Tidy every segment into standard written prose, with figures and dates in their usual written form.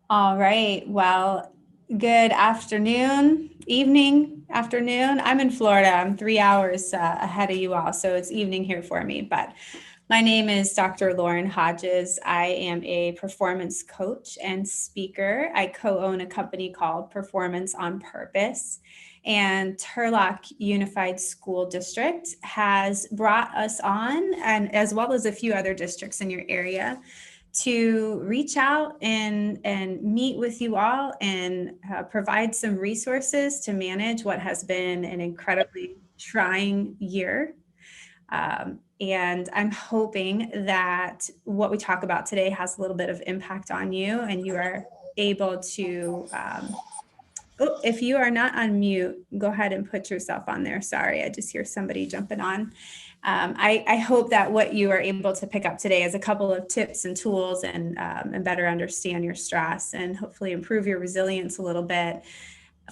All right. Well, good afternoon, evening, afternoon. I'm in Florida. I'm 3 hours ahead of you all, so it's evening here for me. But my name is Dr. Lauren Hodges. I am a performance coach and speaker. I co-own a company called Performance on Purpose. And Turlock Unified School District has brought us on, and as well as a few other districts in your area, to reach out and meet with you all and provide some resources to manage what has been an incredibly trying year. And I'm hoping that what we talk about today has a little bit of impact on you and you are able to if you are not on mute, go ahead and put yourself on there. Sorry, I just hear somebody jumping on. I hope that what you are able to pick up today is a couple of tips and tools and better understand your stress and hopefully improve your resilience a little bit.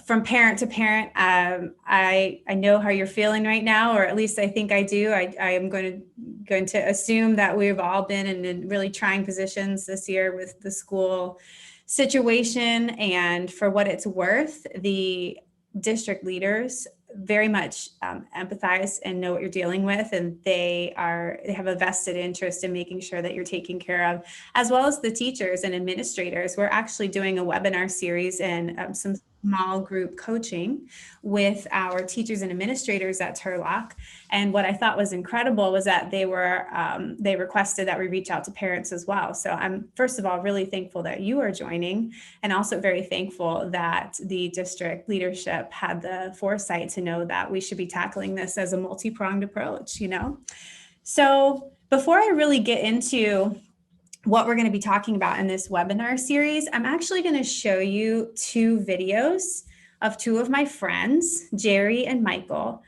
From parent to parent, I know how you're feeling right now, or at least I think I do. I am going to assume that we've all been in really trying positions this year with the school situation, and for what it's worth, the district leaders very much empathize and know what you're dealing with, and they have a vested interest in making sure that you're taken care of, as well as the teachers and administrators. We're actually doing a webinar series and some small group coaching with our teachers and administrators at Turlock. And what I thought was incredible was that they requested that we reach out to parents as well. So I'm, first of all, really thankful that you are joining, and also very thankful that the district leadership had the foresight to know that we should be tackling this as a multi-pronged approach, So before I really get into what we're going to be talking about in this webinar series, I'm actually going to show you two videos of two of my friends, Jerry and Michael.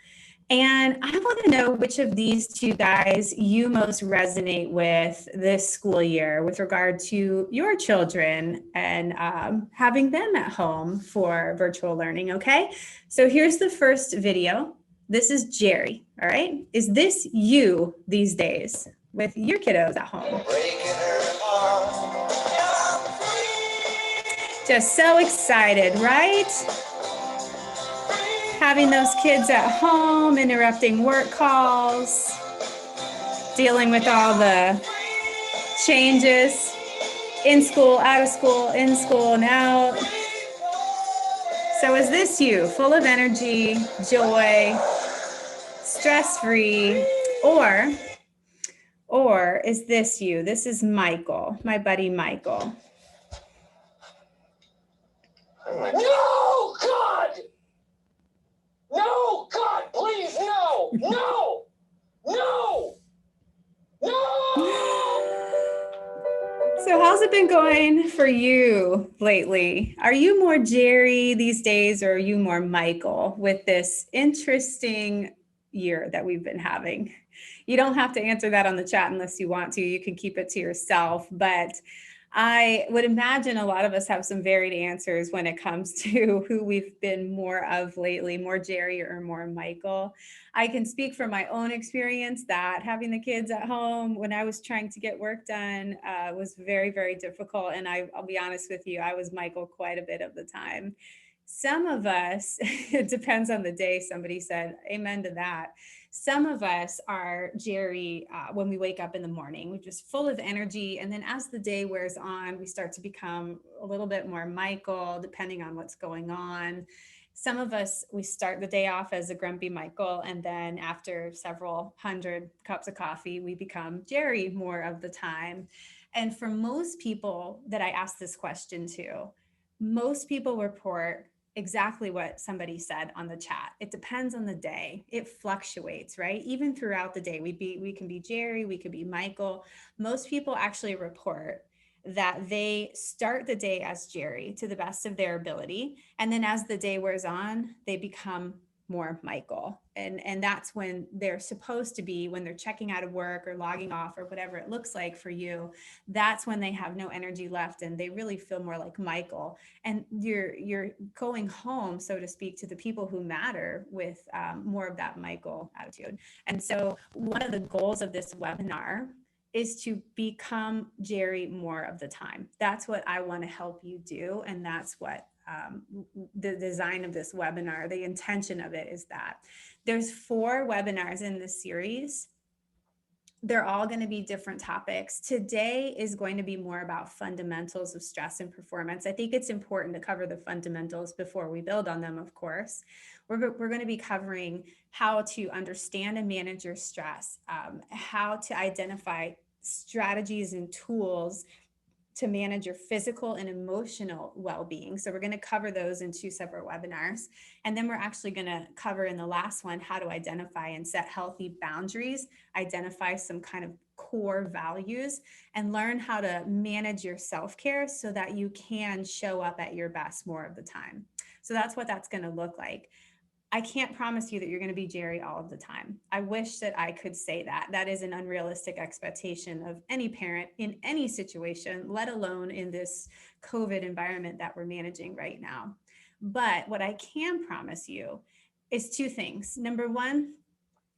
And I want to know which of these two guys you most resonate with this school year with regard to your children and having them at home for virtual learning, okay? So here's the first video. This is Jerry, all right? Is this you these days with your kiddos at home? Just so excited, right? Having those kids at home, interrupting work calls, dealing with all the changes in school, out of school, in school, and out. So is this you, full of energy, joy, stress-free, or is this you? This is Michael, my buddy Michael. No, God! No, God, please, no! No! No! No! So how's it been going for you lately? Are you more Jerry these days, or are you more Michael with this interesting year that we've been having? You don't have to answer that on the chat unless you want to. You can keep it to yourself, but I would imagine a lot of us have some varied answers when it comes to who we've been more of lately, more Jerry or more Michael. I can speak from my own experience that having the kids at home when I was trying to get work done was very, very difficult. And I'll be honest with you, I was Michael quite a bit of the time. Some of us, it depends on the day, somebody said, amen to that. Some of us are Jerry when we wake up in the morning. We're just full of energy. And then as the day wears on, we start to become a little bit more Michael, depending on what's going on. Some of us, we start the day off as a grumpy Michael, and then after several hundred cups of coffee, we become Jerry more of the time. And for most people that I ask this question to, most people report exactly what somebody said on the chat. It depends on the day. It fluctuates, right? Even throughout the day, we can be Jerry, we could be Michael. Most people actually report that they start the day as Jerry to the best of their ability. And then as the day wears on, they become more Michael. And that's when they're supposed to be, when they're checking out of work or logging off or whatever it looks like for you, that's when they have no energy left and they really feel more like Michael. And you're going home, so to speak, to the people who matter with more of that Michael attitude. And so one of the goals of this webinar is to become Jerry more of the time. That's what I want to help you do. And that's what the design of this webinar, the intention of it is that. There's 4 webinars in this series. They're all going to be different topics. Today is going to be more about fundamentals of stress and performance. I think it's important to cover the fundamentals before we build on them, of course. We're going to be covering how to understand and manage your stress, how to identify strategies and tools to manage your physical and emotional well-being. So we're going to cover those in 2 separate webinars. And then we're actually going to cover in the last one how to identify and set healthy boundaries, identify some kind of core values, and learn how to manage your self-care so that you can show up at your best more of the time. So that's what that's going to look like. I can't promise you that you're going to be Jerry all of the time. I wish that I could say that. That is an unrealistic expectation of any parent in any situation, let alone in this COVID environment that we're managing right now. But what I can promise you is 2 things. Number 1,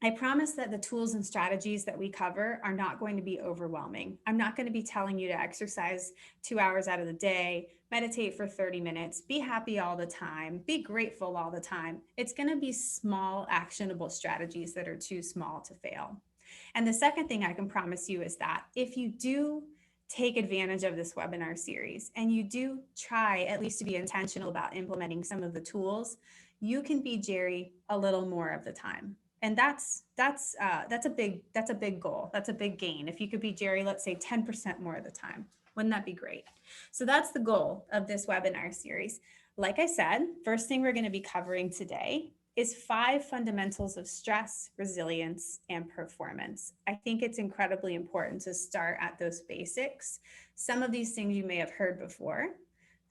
I promise that the tools and strategies that we cover are not going to be overwhelming. I'm not going to be telling you to exercise 2 hours out of the day, meditate for 30 minutes, be happy all the time, be grateful all the time. It's going to be small, actionable strategies that are too small to fail. And the second thing I can promise you is that if you do take advantage of this webinar series and you do try at least to be intentional about implementing some of the tools, you can be Jerry a little more of the time. And that's a big goal. That's a big gain. If you could be Jerry, let's say 10% more of the time, wouldn't that be great? So that's the goal of this webinar series. Like I said, first thing we're going to be covering today is 5 fundamentals of stress, resilience, and performance. I think it's incredibly important to start at those basics. Some of these things you may have heard before.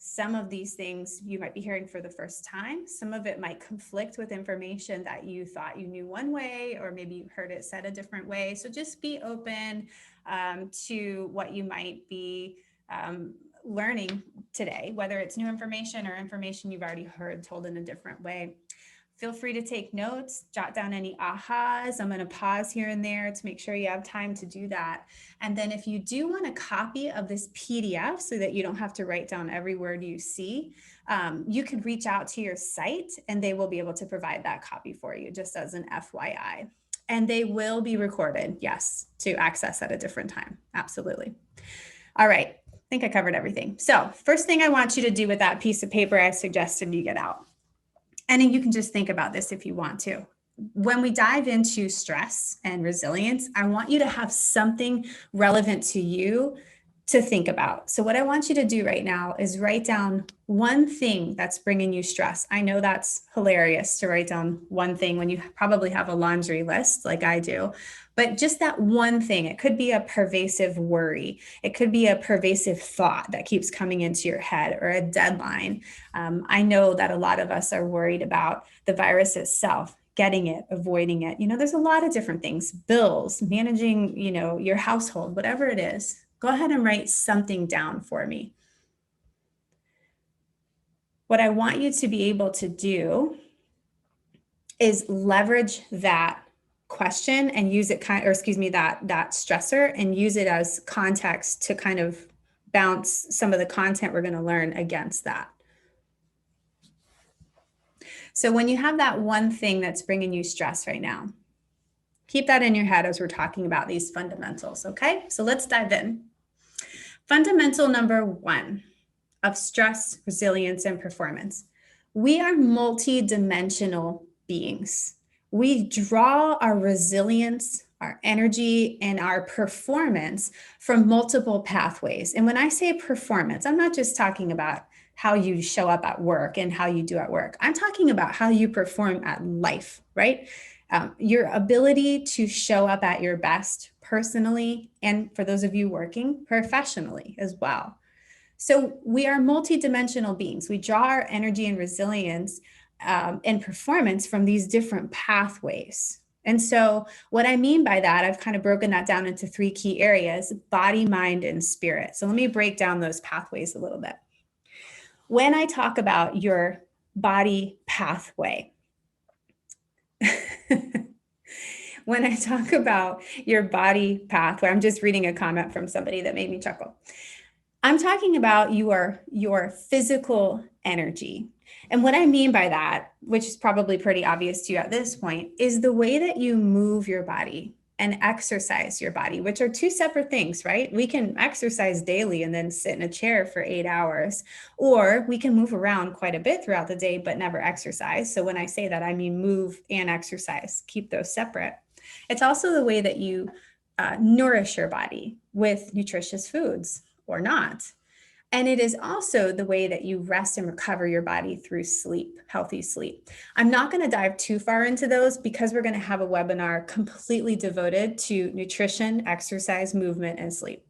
Some of these things you might be hearing for the first time. Some of it might conflict with information that you thought you knew one way, or maybe you heard it said a different way. So just be open to what you might be learning today, whether it's new information or information you've already heard told in a different way. Feel free to take notes, jot down any ahas. I'm going to pause here and there to make sure you have time to do that. And then if you do want a copy of this PDF so that you don't have to write down every word you see, you could reach out to your site and they will be able to provide that copy for you, just as an FYI. And they will be recorded, yes, to access at a different time. Absolutely. All right. I think I covered everything. So first thing I want you to do with that piece of paper I suggested you get out. And then you can just think about this if you want to. When we dive into stress and resilience, I want you to have something relevant to you to think about. So what I want you to do right now is write down one thing that's bringing you stress. I know that's hilarious to write down one thing when you probably have a laundry list like I do, but just that one thing. It could be a pervasive worry. It could be a pervasive thought that keeps coming into your head, or a deadline. I know that a lot of us are worried about the virus itself, getting it, avoiding it. There's a lot of different things, bills, managing, your household, whatever it is. Go ahead and write something down for me. What I want you to be able to do is leverage that question and use it that stressor, and use it as context to kind of bounce some of the content we're going to learn against that. So when you have that one thing that's bringing you stress right now, keep that in your head as we're talking about these fundamentals, okay? So let's dive in. Fundamental number 1 of stress, resilience, and performance. We are multi-dimensional beings. We draw our resilience, our energy, and our performance from multiple pathways. And when I say performance, I'm not just talking about how you show up at work and how you do at work. I'm talking about how you perform at life, right? Your ability to show up at your best personally, and for those of you working, professionally as well. So we are multidimensional beings. We draw our energy and resilience and performance from these different pathways. And so what I mean by that, I've kind of broken that down into 3 key areas: body, mind, and spirit. So let me break down those pathways a little bit. When I talk about your body pathway, when I talk about your body pathway, I'm just reading a comment from somebody that made me chuckle. I'm talking about your physical energy. And what I mean by that, which is probably pretty obvious to you at this point, is the way that you move your body and exercise your body, which are two separate things, right? We can exercise daily and then sit in a chair for 8 hours, or we can move around quite a bit throughout the day, but never exercise. So when I say that, I mean move and exercise, keep those separate. It's also the way that you nourish your body with nutritious foods or not. And it is also the way that you rest and recover your body through sleep, healthy sleep. I'm not going to dive too far into those because we're going to have a webinar completely devoted to nutrition, exercise, movement, and sleep.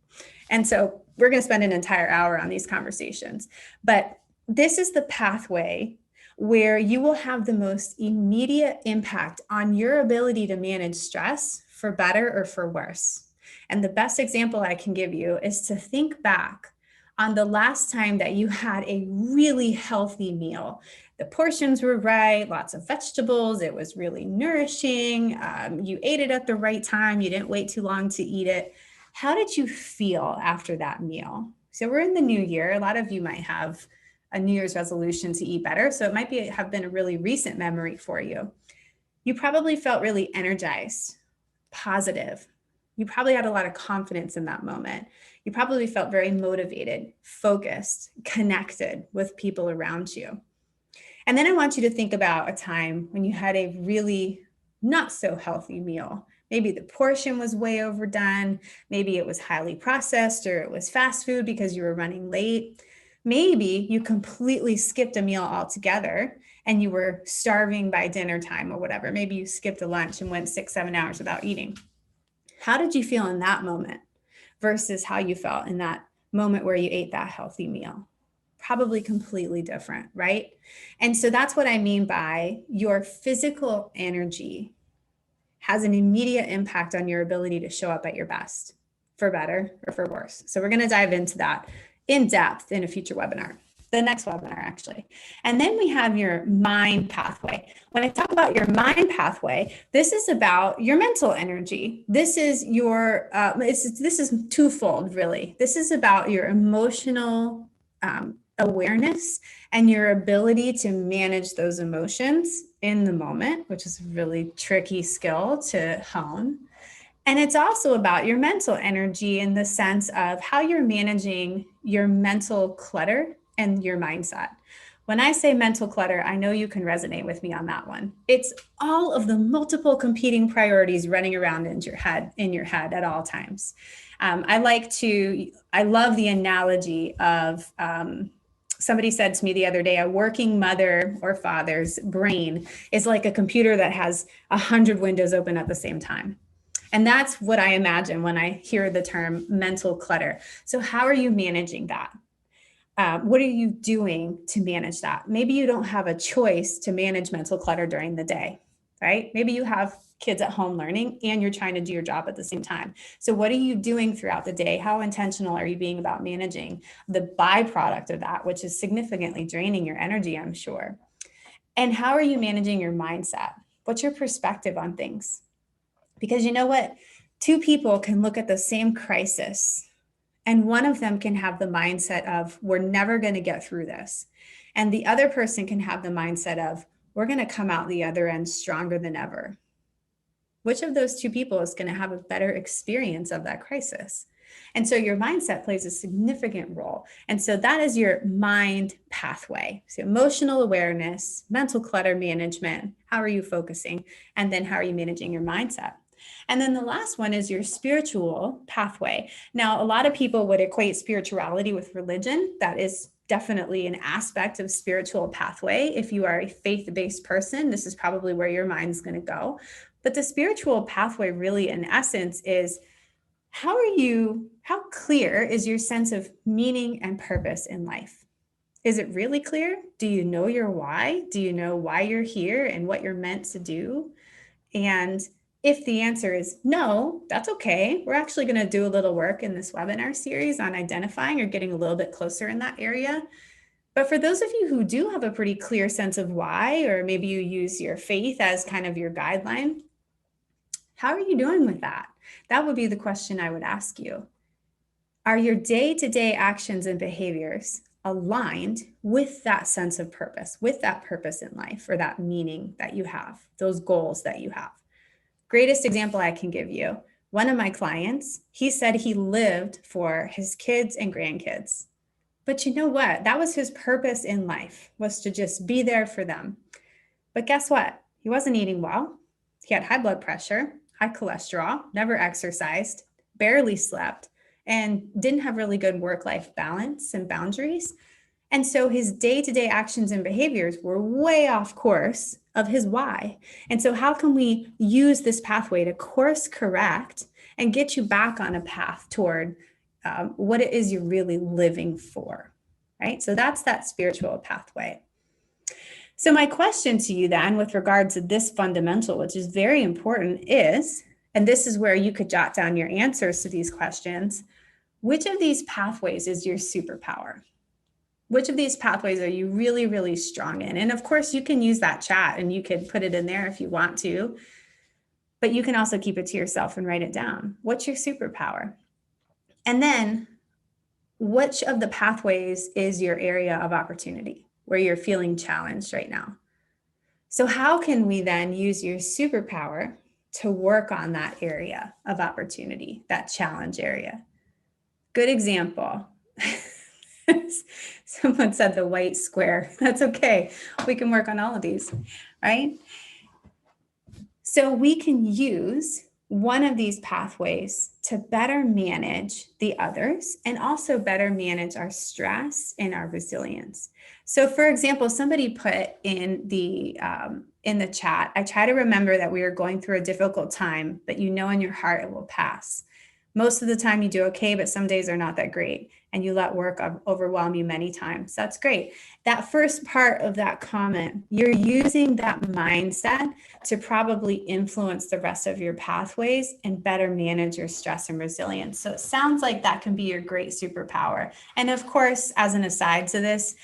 And so we're going to spend an entire hour on these conversations. But this is the pathway where you will have the most immediate impact on your ability to manage stress for better or for worse. And the best example I can give you is to think back on the last time that you had a really healthy meal. The portions were right, lots of vegetables, it was really nourishing, you ate it at the right time, you didn't wait too long to eat it. How did you feel after that meal? So we're in the new year. A lot of you might have a New Year's resolution to eat better. So it might have been a really recent memory for you. You probably felt really energized, positive. You probably had a lot of confidence in that moment. You probably felt very motivated, focused, connected with people around you. And then I want you to think about a time when you had a really not so healthy meal. Maybe the portion was way overdone. Maybe it was highly processed, or it was fast food because you were running late. Maybe you completely skipped a meal altogether and you were starving by dinner time or whatever. Maybe you skipped a lunch and went 6-7 hours without eating. How did you feel in that moment versus how you felt in that moment where you ate that healthy meal? Probably completely different, right? And so that's what I mean by your physical energy has an immediate impact on your ability to show up at your best, for better or for worse. So we're going to dive into that in depth in a future webinar, the next webinar actually. And then we have your mind pathway. When I talk about your mind pathway, this is about your mental energy. This is your, this is twofold really. This is about your emotional awareness and your ability to manage those emotions in the moment, which is a really tricky skill to hone. And it's also about your mental energy in the sense of how you're managing your mental clutter and your mindset. When I say mental clutter, I know you can resonate with me on that one. It's all of the multiple competing priorities running around in your head at all times. I love the analogy of, somebody said to me the other day, a working mother or father's brain is like a computer that has 100 windows open at the same time. And that's what I imagine when I hear the term mental clutter. So how are you managing that? What are you doing to manage that? Maybe you don't have a choice to manage mental clutter during the day, right? Maybe you have kids at home learning and you're trying to do your job at the same time. So what are you doing throughout the day? How intentional are you being about managing the byproduct of that, which is significantly draining your energy, I'm sure? And how are you managing your mindset? What's your perspective on things? Because you know what? Two people can look at the same crisis and one of them can have the mindset of, we're never going to get through this. And the other person can have the mindset of, we're going to come out the other end stronger than ever. Which of those two people is going to have a better experience of that crisis? And so your mindset plays a significant role. And so that is your mind pathway. So emotional awareness, mental clutter management, how are you focusing? And then how are you managing your mindset? And then the last one is your spiritual pathway. Now, a lot of people would equate spirituality with religion. That is definitely an aspect of spiritual pathway. If you are a faith-based person, this is probably where your mind's going to go. But the spiritual pathway really, in essence, is how clear is your sense of meaning and purpose in life? Is it really clear? Do you know your why? Do you know why you're here and what you're meant to do? And if the answer is no, that's okay. We're actually going to do a little work in this webinar series on identifying or getting a little bit closer in that area. But for those of you who do have a pretty clear sense of why, or maybe you use your faith as kind of your guideline, How are you doing with that? That would be the question I would ask you. Are your day-to-day actions and behaviors aligned with that sense of purpose, with that purpose in life, or that meaning that you have, those goals that you have? Greatest example I can give you, one of my clients, he said he lived for his kids and grandkids. But you know what? That was his purpose in life, was to just be there for them. But guess what? He wasn't eating well. He had high blood pressure, high cholesterol, never exercised, barely slept, and didn't have really good work-life balance and boundaries. And so his day-to-day actions and behaviors were way off course of his why. And so how can we use this pathway to course correct and get you back on a path toward what it is you're really living for, right? So that's that spiritual pathway. So my question to you then, with regard to this fundamental, which is very important, is, and this is where you could jot down your answers to these questions, which of these pathways is your superpower? Which of these pathways are you really, really strong in? And of course, you can use that chat and you can put it in there if you want to, but you can also keep it to yourself and write it down. What's your superpower? And then, which of the pathways is your area of opportunity where you're feeling challenged right now? So how can we then use your superpower to work on that area of opportunity, that challenge area? Good example. Someone said the white square. That's okay. We can work on all of these, right? So we can use one of these pathways to better manage the others and also better manage our stress and our resilience. So for example, somebody put in the chat, I try to remember that we are going through a difficult time, but you know in your heart it will pass. Most of the time you do okay, but some days are not that great. And you let work overwhelm you many times. That's great. That first part of that comment, you're using that mindset to probably influence the rest of your pathways and better manage your stress and resilience. So it sounds like that can be your great superpower. And of course, as an aside to this,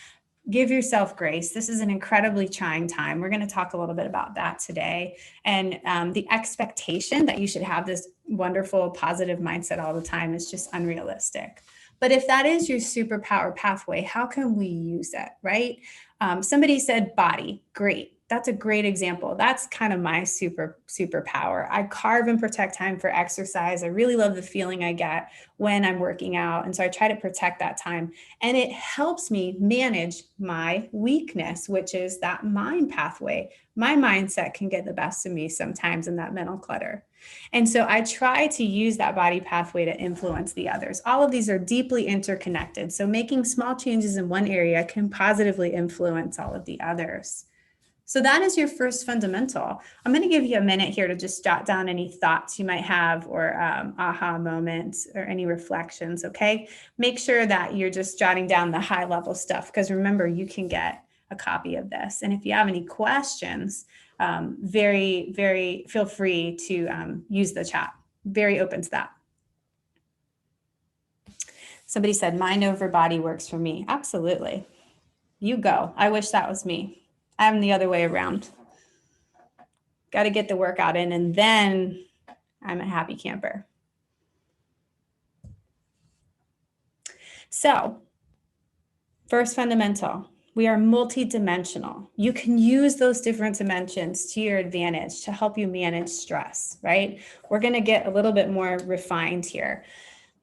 give yourself grace. This is an incredibly trying time. We're going to talk a little bit about that today. And the expectation that you should have this wonderful, positive mindset all the time is just unrealistic. But if that is your superpower pathway, how can we use it, right? Somebody said body. Great. That's a great example. That's kind of my superpower. I carve and protect time for exercise. I really love the feeling I get when I'm working out. And so I try to protect that time. And it helps me manage my weakness, which is that mind pathway. My mindset can get the best of me sometimes in that mental clutter. And so I try to use that body pathway to influence the others. All of these are deeply interconnected. So making small changes in one area can positively influence all of the others. So that is your first fundamental. I'm going to give you a minute here to just jot down any thoughts you might have or aha moments or any reflections, okay? Make sure that you're just jotting down the high level stuff because remember, you can get a copy of this. And if you have any questions, very feel free to use the chat. Very open to that. Somebody said mind over body works for me. Absolutely. You go. I wish that was me. I'm the other way around. Got to get the workout in and then I'm a happy camper. So first fundamental, we are multidimensional. You can use those different dimensions to your advantage to help you manage stress, right? We're going to get a little bit more refined here.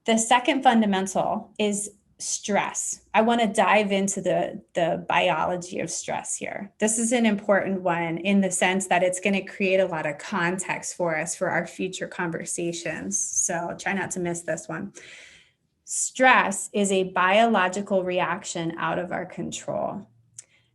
The second fundamental is stress. I want to dive into the biology of stress here. This is an important one in the sense that it's going to create a lot of context for us for our future conversations. So try not to miss this one. Stress is a biological reaction out of our control.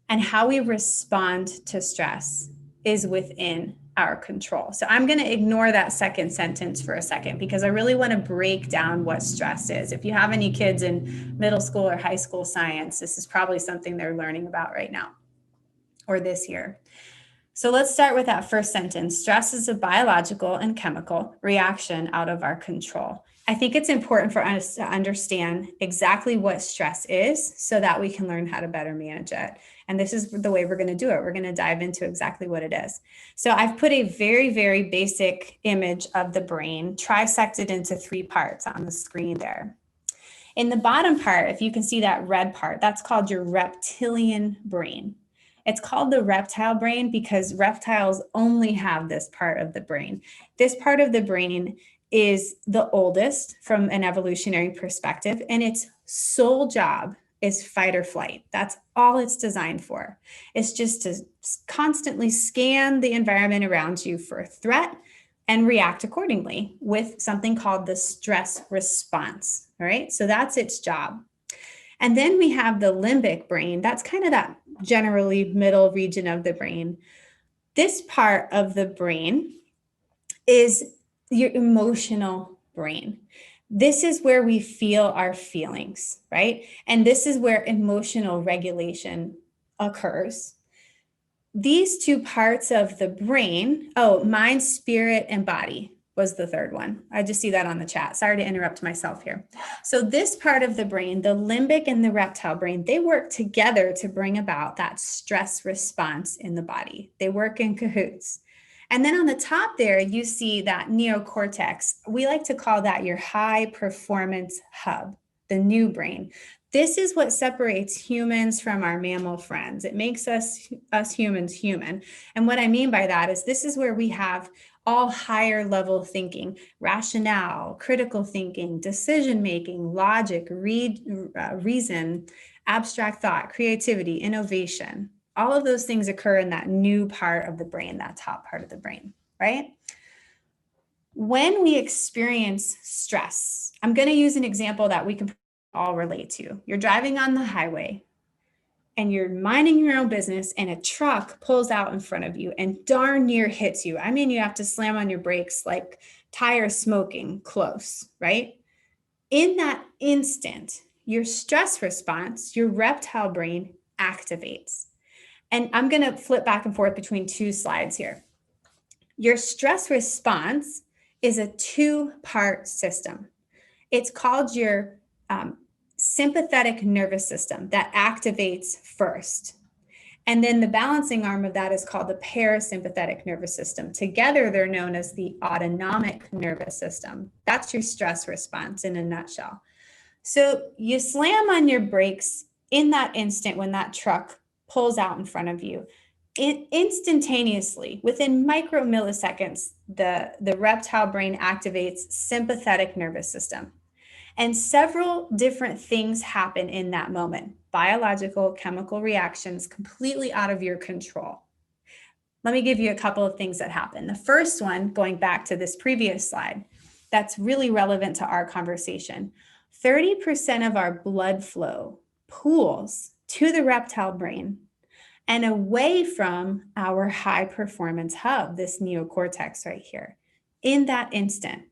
And how we respond to stress is within our control. So I'm going to ignore that second sentence for a second because I really want to break down what stress is. If you have any kids in middle school or high school science, this is probably something they're learning about right now or this year. So let's start with that first sentence. Stress is a biological and chemical reaction out of our control. I think it's important for us to understand exactly what stress is so that we can learn how to better manage it. And this is the way we're going to do it. We're going to dive into exactly what it is. So I've put a very, very basic image of the brain trisected into 3 parts on the screen there. In the bottom part, if you can see that red part, that's called your reptilian brain. It's called the reptile brain because reptiles only have this part of the brain. This part of the brain is the oldest from an evolutionary perspective, and its sole job is fight or flight. That's all it's designed for. It's just to constantly scan the environment around you for a threat and react accordingly with something called the stress response. All right, so that's its job. And then we have the limbic brain. That's kind of that generally middle region of the brain. This part of the brain is your emotional brain. This is where we feel our feelings, right? And this is where emotional regulation occurs. These 2 parts of the brain, mind, spirit, and body was the third one. I just see that on the chat. Sorry to interrupt myself here. So this part of the brain, the limbic and the reptile brain, they work together to bring about that stress response in the body. They work in cahoots. And then on the top there, you see that neocortex. We like to call that your high performance hub, the new brain. This is what separates humans from our mammal friends. It makes us humans human. And what I mean by that is this is where we have all higher level thinking, rationale, critical thinking, decision-making, logic, reason, abstract thought, creativity, innovation. All of those things occur in that new part of the brain, that top part of the brain, right? When we experience stress, I'm going to use an example that we can all relate to. You're driving on the highway and you're minding your own business and a truck pulls out in front of you and darn near hits you. I mean, you have to slam on your brakes like tire smoking close, right? In that instant, your stress response, your reptile brain activates. And I'm going to flip back and forth between 2 slides here. Your stress response is a 2-part system. It's called your sympathetic nervous system that activates first. And then the balancing arm of that is called the parasympathetic nervous system. Together, they're known as the autonomic nervous system. That's your stress response in a nutshell. So you slam on your brakes in that instant when that truck pulls out in front of you. Instantaneously, within micro milliseconds, the reptile brain activates sympathetic nervous system. And several different things happen in that moment. Biological, chemical reactions completely out of your control. Let me give you a couple of things that happen. The first one, going back to this previous slide, that's really relevant to our conversation. 30% of our blood flow pools to the reptile brain and away from our high performance hub, this neocortex right here. In that instant,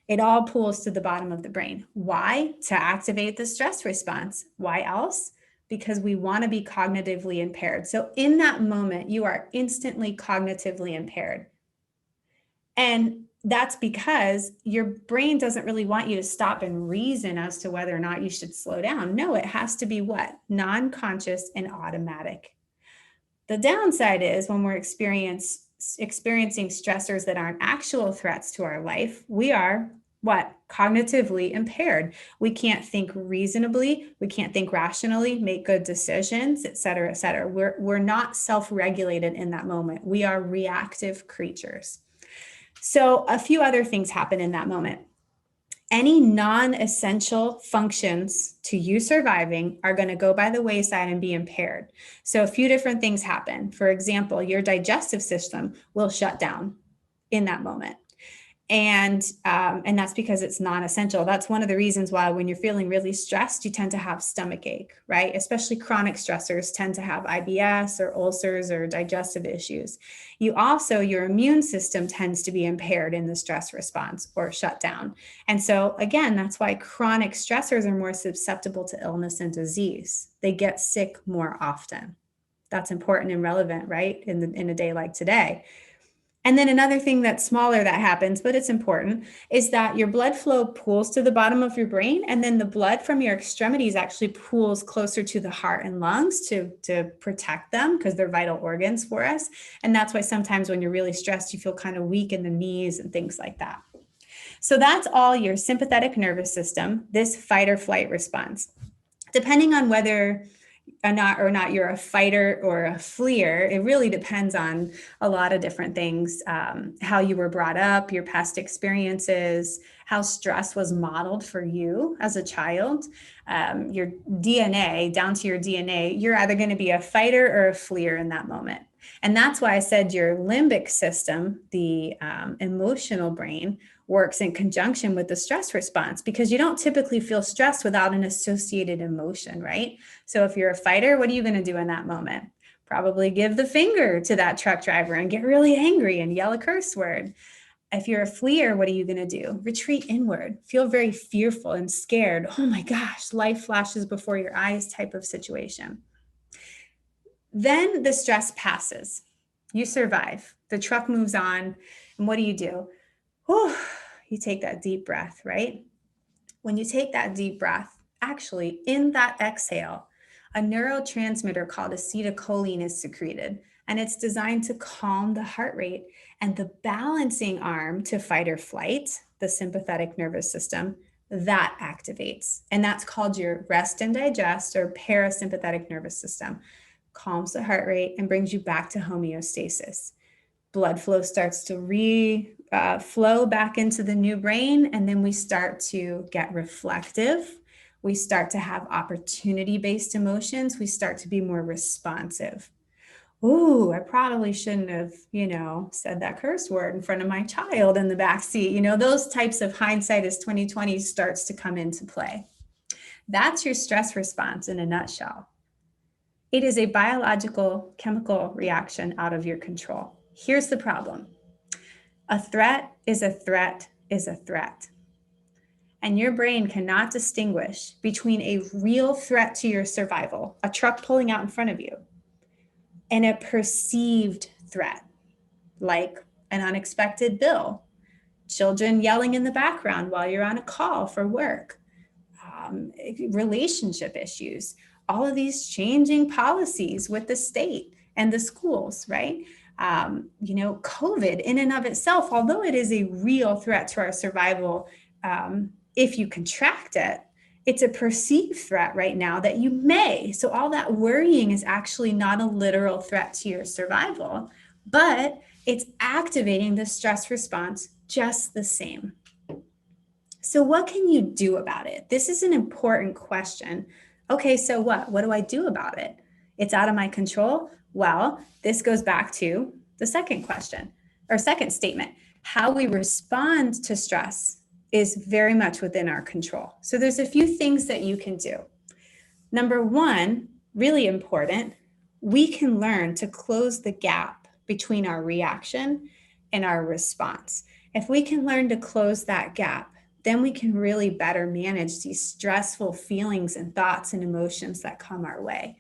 it all pools to the bottom of the brain. Why? To activate the stress response. Why else? Because we want to be cognitively impaired. So in that moment, you are instantly cognitively impaired. And that's because your brain doesn't really want you to stop and reason as to whether or not you should slow down. No, it has to be what? Non-conscious and automatic. The downside is when we're experiencing stressors that aren't actual threats to our life, we are what? Cognitively impaired. We can't think reasonably, we can't think rationally, make good decisions, et cetera, et cetera. We're not self-regulated in that moment. We are reactive creatures. So a few other things happen in that moment. Any non-essential functions to you surviving are going to go by the wayside and be impaired. So a few different things happen. For example, your digestive system will shut down in that moment. And that's because it's non-essential. That's one of the reasons why when you're feeling really stressed, you tend to have stomach ache, right? Especially chronic stressors tend to have IBS or ulcers or digestive issues. Your immune system tends to be impaired in the stress response or shut down. And so again, that's why chronic stressors are more susceptible to illness and disease. They get sick more often. That's important and relevant, right? In a day like today. And then another thing that's smaller that happens, but it's important, is that your blood flow pools to the bottom of your brain, and then the blood from your extremities actually pools closer to the heart and lungs to protect them, because they're vital organs for us. And that's why sometimes when you're really stressed, you feel kind of weak in the knees and things like that. So that's all your sympathetic nervous system, this fight or flight response. Depending on whether or not you're a fighter or a fleer, it really depends on a lot of different things. How you were brought up, your past experiences, how stress was modeled for you as a child, your DNA, down to your DNA, you're either going to be a fighter or a fleer in that moment. And that's why I said your limbic system, the emotional brain, works in conjunction with the stress response, because you don't typically feel stressed without an associated emotion, right? So if you're a fighter, what are you going to do in that moment? Probably give the finger to that truck driver and get really angry and yell a curse word. If you're a fleer, what are you going to do? Retreat inward, feel very fearful and scared. Oh my gosh, life flashes before your eyes type of situation. Then the stress passes. You survive. The truck moves on. And what do? Whew, you take that deep breath, right? When you take that deep breath, actually in that exhale, a neurotransmitter called acetylcholine is secreted, and it's designed to calm the heart rate. And the balancing arm to fight or flight, the sympathetic nervous system, that activates. And that's called your rest and digest or parasympathetic nervous system. Calms the heart rate and brings you back to homeostasis. Blood flow starts to flow back into the new brain, and then we start to get reflective. We start to have opportunity-based emotions. We start to be more responsive. Ooh, I probably shouldn't have, said that curse word in front of my child in the back seat. Those types of hindsight is 2020 starts to come into play. That's your stress response in a nutshell. It is a biological chemical reaction out of your control. Here's the problem. A threat is a threat is a threat. And your brain cannot distinguish between a real threat to your survival, a truck pulling out in front of you, and a perceived threat, like an unexpected bill, children yelling in the background while you're on a call for work, relationship issues, all of these changing policies with the state and the schools, right? COVID in and of itself, although it is a real threat to our survival, if you contract it, it's a perceived threat right now that you may. So all that worrying is actually not a literal threat to your survival, but it's activating the stress response just the same. So what can you do about it? This is an important question. Okay, so what? What do I do about it? It's out of my control. Well, this goes back to the second question or second statement. How we respond to stress is very much within our control. So there's a few things that you can do. Number one, really important, we can learn to close the gap between our reaction and our response. If we can learn to close that gap, then we can really better manage these stressful feelings and thoughts and emotions that come our way.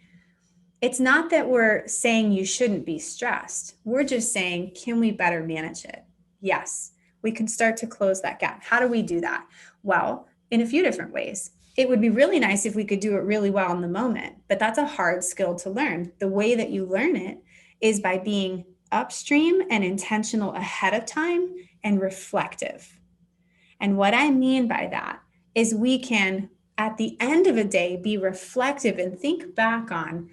It's not that we're saying you shouldn't be stressed. We're just saying, can we better manage it? Yes, we can start to close that gap. How do we do that? Well, in a few different ways. It would be really nice if we could do it really well in the moment, but that's a hard skill to learn. The way that you learn it is by being upstream and intentional ahead of time and reflective. And what I mean by that is we can, at the end of a day, be reflective and think back on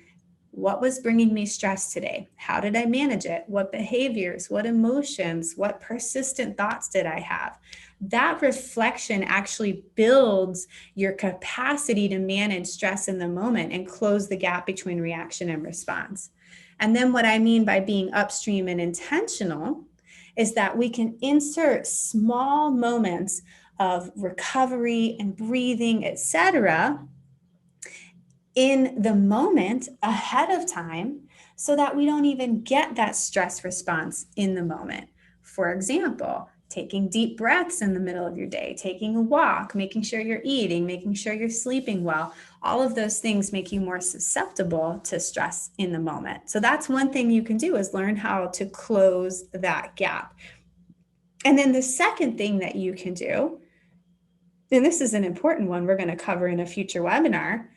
what was bringing me stress today? How did I manage it? What behaviors, what emotions, what persistent thoughts did I have? That reflection actually builds your capacity to manage stress in the moment and close the gap between reaction and response. And then what I mean by being upstream and intentional is that we can insert small moments of recovery and breathing, etc., in the moment ahead of time so that we don't even get that stress response in the moment. For example, taking deep breaths in the middle of your day, taking a walk, making sure you're eating, making sure you're sleeping well. All of those things make you more susceptible to stress in the moment. So that's one thing you can do, is learn how to close that gap. And then the second thing that you can do, and this is an important one we're going to cover in a future webinar,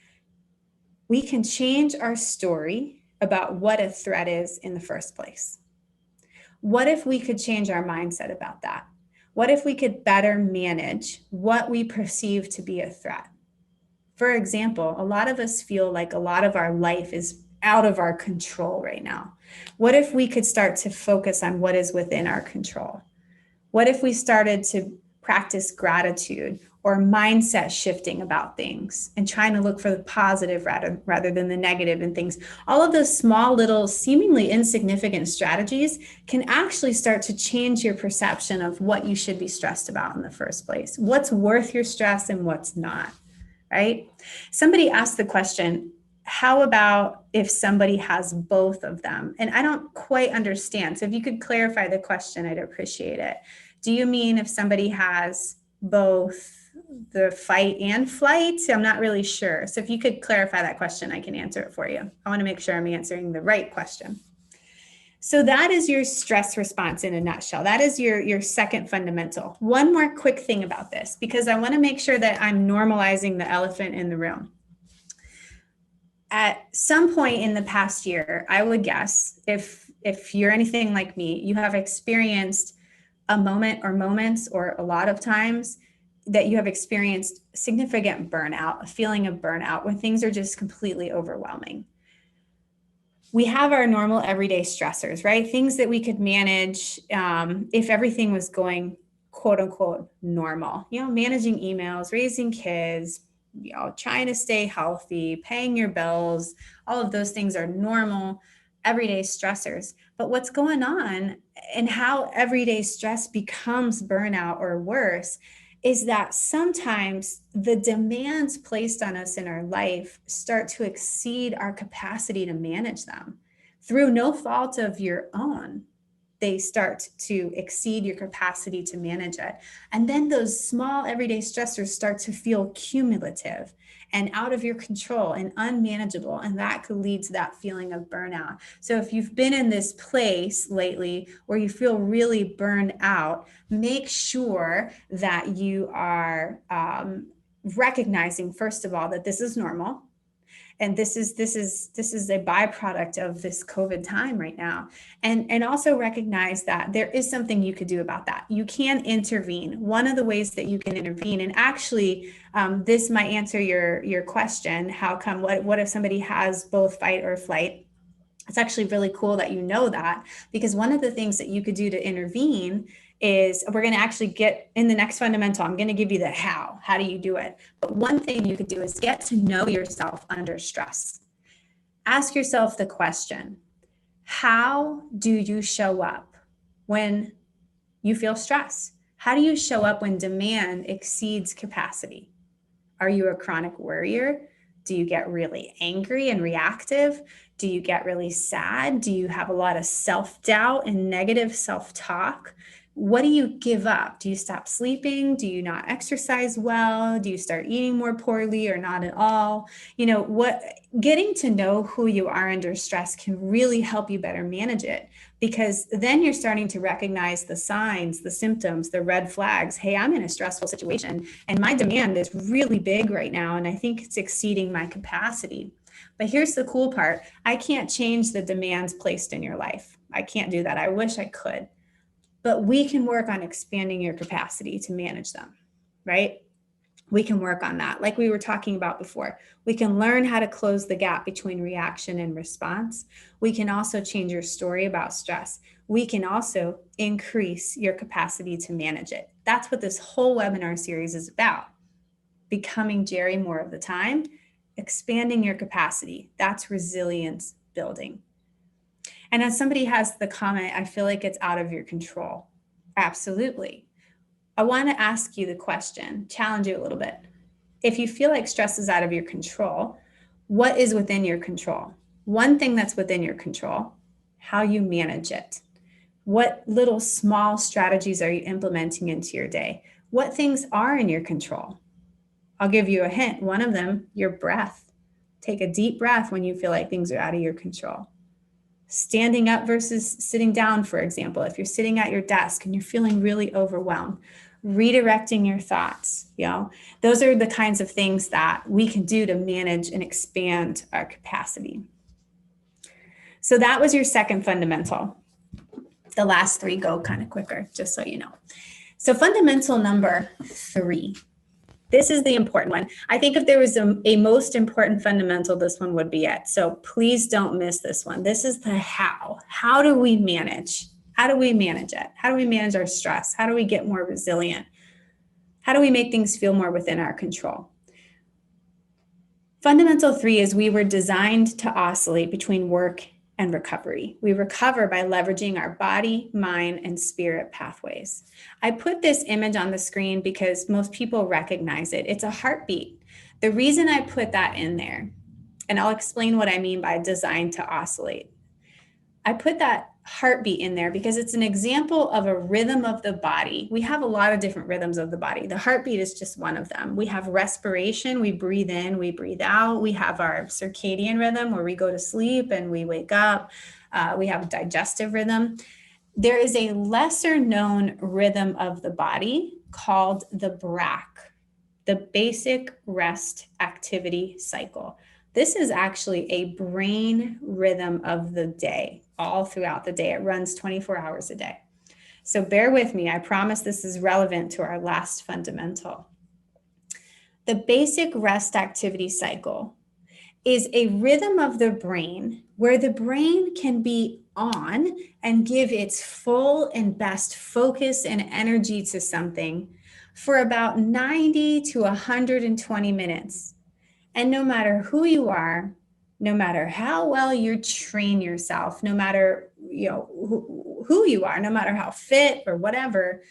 we can change our story about what a threat is in the first place. What if we could change our mindset about that? What if we could better manage what we perceive to be a threat? For example, a lot of us feel like a lot of our life is out of our control right now. What if we could start to focus on what is within our control? What if we started to practice gratitude or mindset shifting about things and trying to look for the positive rather than the negative in things? All of those small, little, seemingly insignificant strategies can actually start to change your perception of what you should be stressed about in the first place. What's worth your stress and what's not, right? Somebody asked the question, how about if somebody has both of them? And I don't quite understand. So if you could clarify the question, I'd appreciate it. Do you mean if somebody has both the fight and flight? I'm not really sure. So if you could clarify that question, I can answer it for you. I want to make sure I'm answering the right question. So that is your stress response in a nutshell. That is your second fundamental. One more quick thing about this, because I want to make sure that I'm normalizing the elephant in the room. At some point in the past year, I would guess, if you're anything like me, you have experienced a moment or moments or a lot of times that you have experienced significant burnout, a feeling of burnout where things are just completely overwhelming. We have our normal everyday stressors, right? Things that we could manage if everything was going quote unquote normal, managing emails, raising kids, trying to stay healthy, paying your bills. All of those things are normal everyday stressors. But what's going on and how everyday stress becomes burnout or worse is that sometimes the demands placed on us in our life start to exceed our capacity to manage them through no fault of your own. They start to exceed your capacity to manage it. And then those small everyday stressors start to feel cumulative and out of your control and unmanageable. And that could lead to that feeling of burnout. So if you've been in this place lately where you feel really burned out, make sure that you are recognizing, first of all, that this is normal. And this is a byproduct of this COVID time right now. And also recognize that there is something you could do about that. You can intervene. One of the ways that you can intervene, and actually this might answer your question, how come, what if somebody has both fight or flight? It's actually really cool that you know that, because one of the things that you could do to intervene is, we're going to actually get in the next fundamental. I'm going to give you the how do you do it? But one thing you could do is get to know yourself under stress. Ask yourself the question, how do you show up when you feel stress? How do you show up when demand exceeds capacity? Are you a chronic worrier? Do you get really angry and reactive? Do you get really sad? Do you have a lot of self-doubt and negative self-talk? What do you give up? Do you stop sleeping? Do you not exercise well? Do you start eating more poorly or not at all? Getting to know who you are under stress can really help you better manage it, because then you're starting to recognize the signs, the symptoms, the red flags. Hey, I'm in a stressful situation and my demand is really big right now, and I think it's exceeding my capacity. But here's the cool part. I can't change the demands placed in your life. I can't do that. I wish I could. But we can work on expanding your capacity to manage them, right? We can work on that. Like we were talking about before, we can learn how to close the gap between reaction and response. We can also change your story about stress. We can also increase your capacity to manage it. That's what this whole webinar series is about. Becoming Jerry more of the time, expanding your capacity. That's resilience building. And as somebody has the comment, I feel like it's out of your control. Absolutely. I want to ask you the question, challenge you a little bit. If you feel like stress is out of your control, what is within your control? One thing that's within your control, how you manage it. What little small strategies are you implementing into your day? What things are in your control? I'll give you a hint. One of them, your breath. Take a deep breath when you feel like things are out of your control. Standing up versus sitting down, for example, if you're sitting at your desk and you're feeling really overwhelmed, redirecting your thoughts, those are the kinds of things that we can do to manage and expand our capacity. So that was your second fundamental. The last three go kind of quicker, just so you know. So fundamental number 3. This is the important one. I think if there was a most important fundamental, this one would be it. So please don't miss this one. This is the how. How do we manage? How do we manage it? How do we manage our stress? How do we get more resilient? How do we make things feel more within our control? Fundamental 3 is we were designed to oscillate between work and recovery. We recover by leveraging our body, mind, and spirit pathways. I put this image on the screen because most people recognize it. It's a heartbeat. The reason I put that in there, and I'll explain what I mean by designed to oscillate. I put that heartbeat in there because it's an example of a rhythm of the body. We have a lot of different rhythms of the body. The heartbeat is just one of them. We have respiration, we breathe in, we breathe out. We have our circadian rhythm where we go to sleep and we wake up. We have digestive rhythm. There is a lesser known rhythm of the body called the BRAC, the basic rest activity cycle. This is actually a brain rhythm of the day, all throughout the day. It runs 24 hours a day. So bear with me. I promise this is relevant to our last fundamental. The basic rest activity cycle is a rhythm of the brain where the brain can be on and give its full and best focus and energy to something for about 90 to 120 minutes. And no matter who you are, no matter how well you train yourself, no matter who you are, no matter how fit or whatever,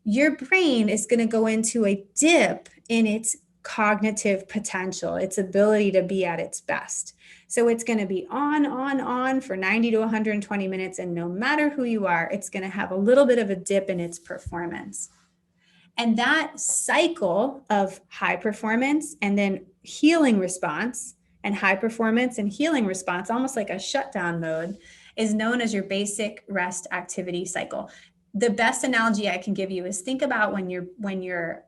your brain is going to go into a dip in its cognitive potential, its ability to be at its best. So it's going to be on for 90 to 120 minutes. And no matter who you are, it's going to have a little bit of a dip in its performance. And that cycle of high performance and then healing response and high performance and healing response, almost like a shutdown mode, is known as your basic rest activity cycle. The best analogy I can give you is think about when your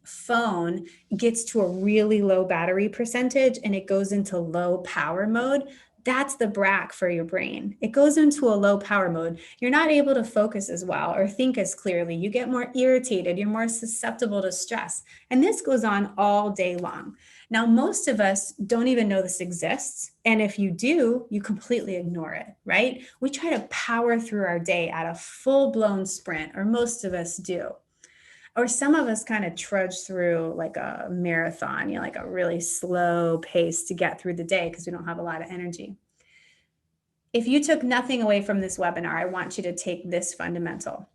phone gets to a really low battery percentage and it goes into low power mode. That's the BRAC for your brain. It goes into a low power mode. You're not able to focus as well or think as clearly. You get more irritated. You're more susceptible to stress. And this goes on all day long. Now, most of us don't even know this exists. And if you do, you completely ignore it, right? We try to power through our day at a full-blown sprint, or most of us do. Or some of us kind of trudge through like a marathon, like a really slow pace to get through the day because we don't have a lot of energy. If you took nothing away from this webinar, I want you to take this fundamental.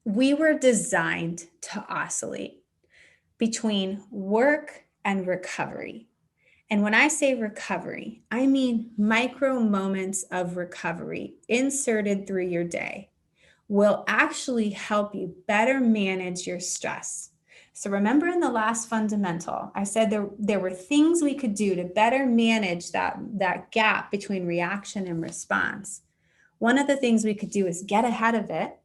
We were designed to oscillate between work and recovery. And when I say recovery, I mean micro moments of recovery inserted through your day will actually help you better manage your stress. So remember in the last fundamental, I said there were things we could do to better manage that gap between reaction and response. One of the things we could do is get ahead of it,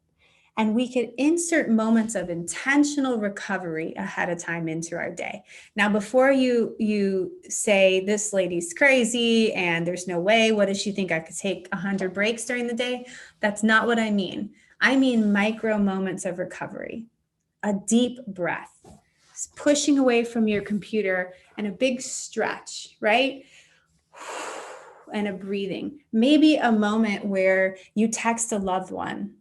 and we could insert moments of intentional recovery ahead of time into our day. Now, before you say this lady's crazy and there's no way, what does she think I could take 100 breaks during the day? That's not what I mean. I mean micro moments of recovery, a deep breath, pushing away from your computer and a big stretch, right? And a breathing. Maybe a moment where you text a loved one,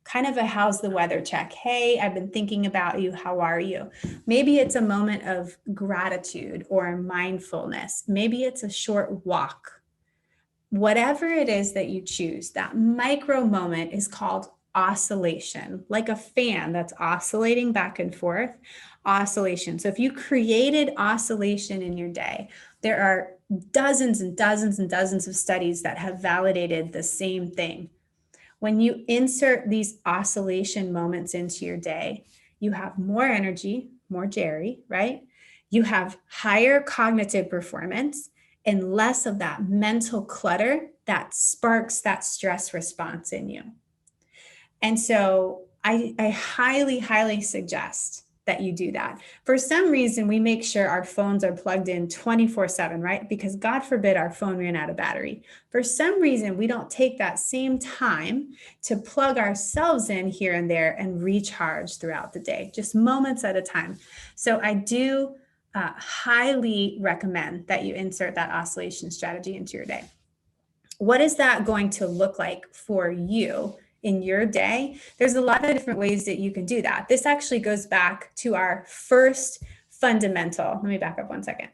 kind of a how's the weather check. Hey, I've been thinking about you. How are you? Maybe it's a moment of gratitude or mindfulness. Maybe it's a short walk. Whatever it is that you choose, that micro moment is called oscillation, like a fan that's oscillating back and forth. Oscillation. So if you created oscillation in your day, there are dozens and dozens and dozens of studies that have validated the same thing. When you insert these oscillation moments into your day, you have more energy, more Jerry, right? You have higher cognitive performance and less of that mental clutter that sparks that stress response in you. And so I highly, highly suggest that you do that. For some reason, we make sure our phones are plugged in 24/7, right? Because God forbid our phone ran out of battery. For some reason, we don't take that same time to plug ourselves in here and there and recharge throughout the day, just moments at a time. So I do highly recommend that you insert that oscillation strategy into your day. What is that going to look like for you in your day? There's a lot of different ways that you can do that. This actually goes back to our first fundamental. Let me back up one second.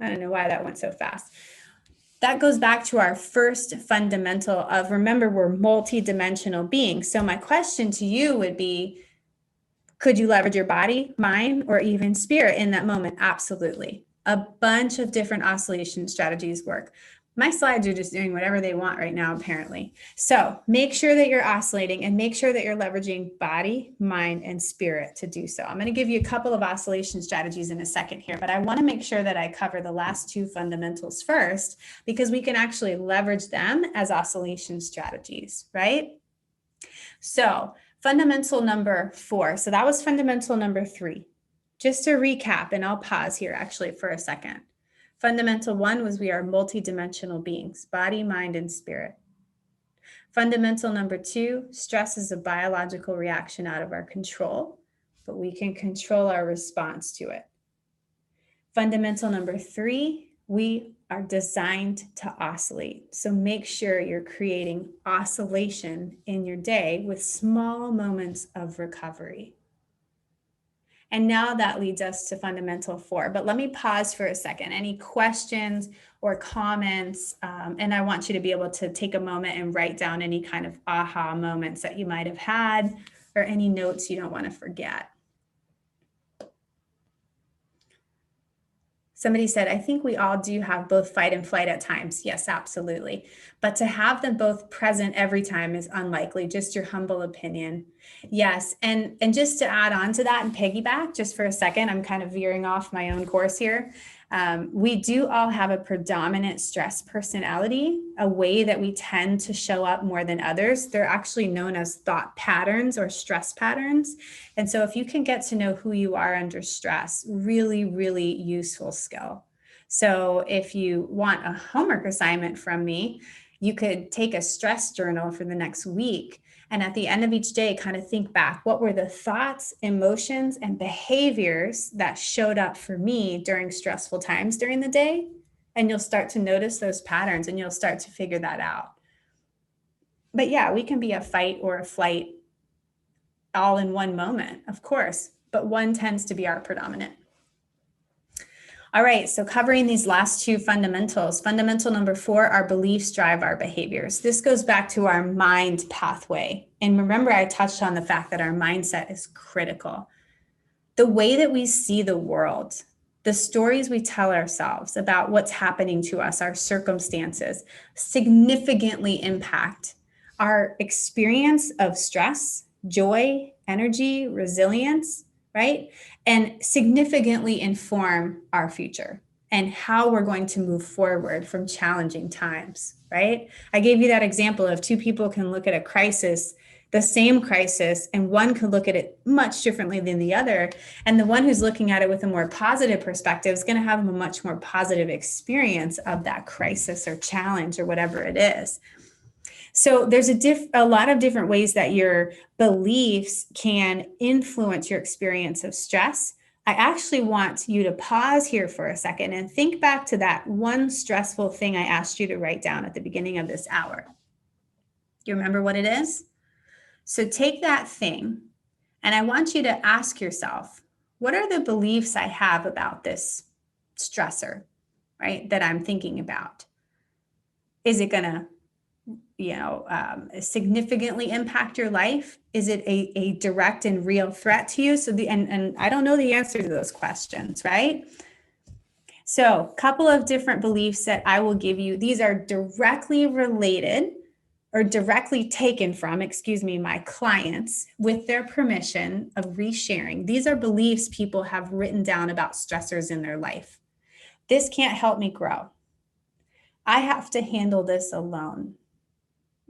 I don't know why that went so fast. That goes back to our first fundamental of, remember, we're multidimensional beings. So my question to you would be, could you leverage your body, mind, or even spirit in that moment? Absolutely. A bunch of different oscillation strategies work. My slides are just doing whatever they want right now, apparently. So make sure that you're oscillating and make sure that you're leveraging body, mind, and spirit to do so. I'm going to give you a couple of oscillation strategies in a second here, but I want to make sure that I cover the last two fundamentals first, because we can actually leverage them as oscillation strategies, right? So fundamental number 4. So that was fundamental number 3. Just to recap, and I'll pause here actually for a second. Fundamental 1 was we are multidimensional beings, body, mind, and spirit. Fundamental number 2, stress is a biological reaction out of our control, but we can control our response to it. Fundamental number 3, we are designed to oscillate. So make sure you're creating oscillation in your day with small moments of recovery. And now that leads us to fundamental 4. But let me pause for a second. Any questions or comments? And I want you to be able to take a moment and write down any kind of aha moments that you might have had or any notes you don't want to forget. Somebody said, I think we all do have both fight and flight at times. Yes, absolutely. But to have them both present every time is unlikely, just your humble opinion. Yes, and just to add on to that and piggyback just for a second, I'm kind of veering off my own course here. We do all have a predominant stress personality, a way that we tend to show up more than others. They're actually known as thought patterns or stress patterns. And so if you can get to know who you are under stress, really, really useful skill. So if you want a homework assignment from me, you could take a stress journal for the next week. And at the end of each day, kind of think back, what were the thoughts, emotions, and behaviors that showed up for me during stressful times during the day? And you'll start to notice those patterns and you'll start to figure that out. But yeah, we can be a fight or a flight all in one moment, of course, but one tends to be our predominant. All right, so covering these last two fundamentals. Fundamental number 4, our beliefs drive our behaviors. This goes back to our mind pathway. And remember, I touched on the fact that our mindset is critical. The way that we see the world, the stories we tell ourselves about what's happening to us, our circumstances, significantly impact our experience of stress, joy, energy, resilience, right? And significantly inform our future and how we're going to move forward from challenging times, right? I gave you that example of two people can look at a crisis, the same crisis, and one could look at it much differently than the other. And the one who's looking at it with a more positive perspective is going to have a much more positive experience of that crisis or challenge or whatever it is. So there's a lot of different ways that your beliefs can influence your experience of stress. I actually want you to pause here for a second and think back to that one stressful thing I asked you to write down at the beginning of this hour. You remember what it is? So take that thing, and I want you to ask yourself, what are the beliefs I have about this stressor, right, that I'm thinking about? Is it going to significantly impact your life? Is it a direct and real threat to you? So and I don't know the answer to those questions, right? So a couple of different beliefs that I will give you. These are directly related or directly taken from, my clients with their permission of resharing. These are beliefs people have written down about stressors in their life. This can't help me grow. I have to handle this alone.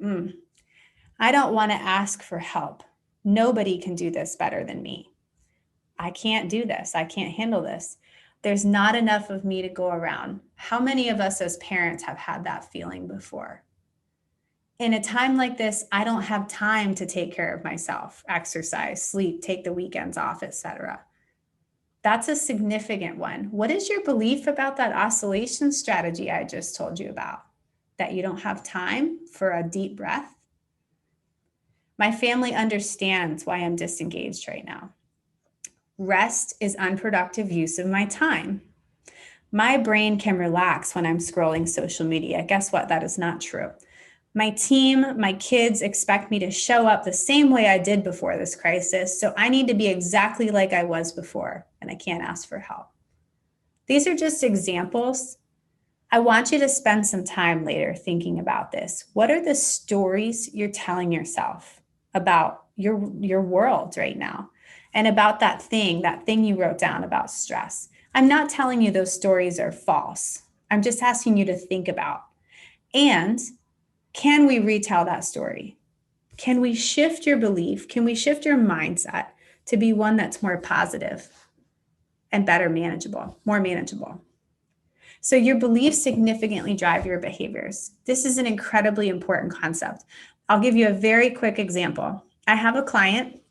I don't want to ask for help. Nobody can do this better than me. I can't do this. I can't handle this. There's not enough of me to go around. How many of us as parents have had that feeling before? In a time like this, I don't have time to take care of myself, exercise, sleep, take the weekends off, etc. That's a significant one. What is your belief about that oscillation strategy I just told you about? That you don't have time for a deep breath? My family understands why I'm disengaged right now. Rest is unproductive use of my time. My brain can relax when I'm scrolling social media. Guess what? That is not true. My team, my kids expect me to show up the same way I did before this crisis. So I need to be exactly like I was before, and I can't ask for help. These are just examples. I want you to spend some time later thinking about this. What are the stories you're telling yourself about your world right now and about that thing you wrote down about stress? I'm not telling you those stories are false. I'm just asking you to think about. And can we retell that story? Can we shift your belief? Can we shift your mindset to be one that's more positive and better manageable, more manageable? So your beliefs significantly drive your behaviors. This is an incredibly important concept. I'll give you a very quick example. I have a client.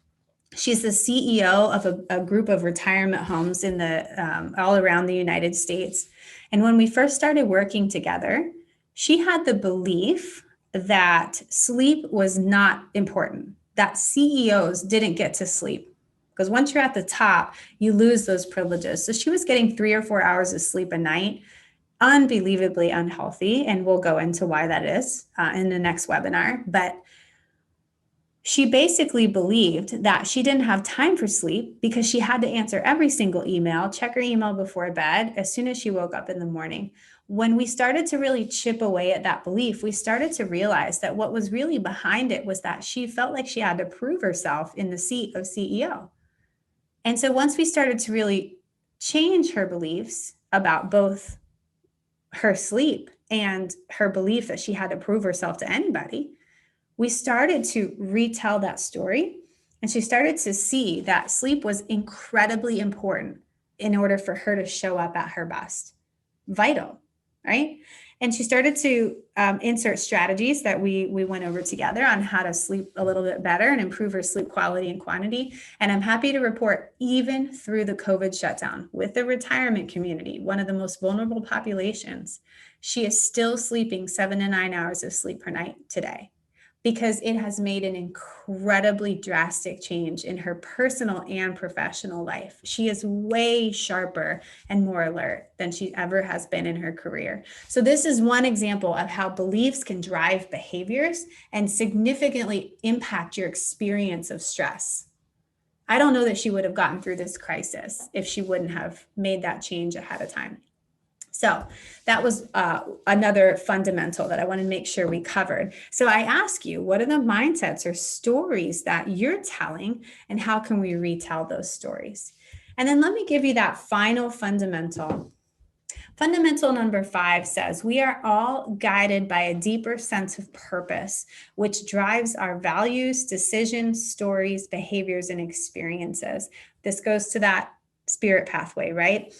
She's the CEO of a group of retirement homes in all around the United States. And when we first started working together, she had the belief that sleep was not important, that CEOs didn't get to sleep. Because once you're at the top, you lose those privileges. So she was getting 3 or 4 hours of sleep a night, unbelievably unhealthy. And we'll go into why that is in the next webinar. But she basically believed that she didn't have time for sleep because she had to answer every single email, check her email before bed as soon as she woke up in the morning. When we started to really chip away at that belief, we started to realize that what was really behind it was that she felt like she had to prove herself in the seat of CEO. And so once we started to really change her beliefs about both her sleep and her belief that she had to prove herself to anybody, we started to retell that story, and she started to see that sleep was incredibly important in order for her to show up at her best. Vital, right? And she started to insert strategies that we went over together on how to sleep a little bit better and improve her sleep quality and quantity. And I'm happy to report, even through the COVID shutdown with the retirement community, one of the most vulnerable populations, she is still sleeping 7 to 9 hours of sleep per night today, because it has made an incredibly drastic change in her personal and professional life. She is way sharper and more alert than she ever has been in her career. So this is one example of how beliefs can drive behaviors and significantly impact your experience of stress. I don't know that she would have gotten through this crisis if she wouldn't have made that change ahead of time. So that was another fundamental that I want to make sure we covered. So I ask you, what are the mindsets or stories that you're telling, and how can we retell those stories? And then let me give you that final fundamental. Fundamental number 5 says, we are all guided by a deeper sense of purpose, which drives our values, decisions, stories, behaviors, and experiences. This goes to that spirit pathway, right?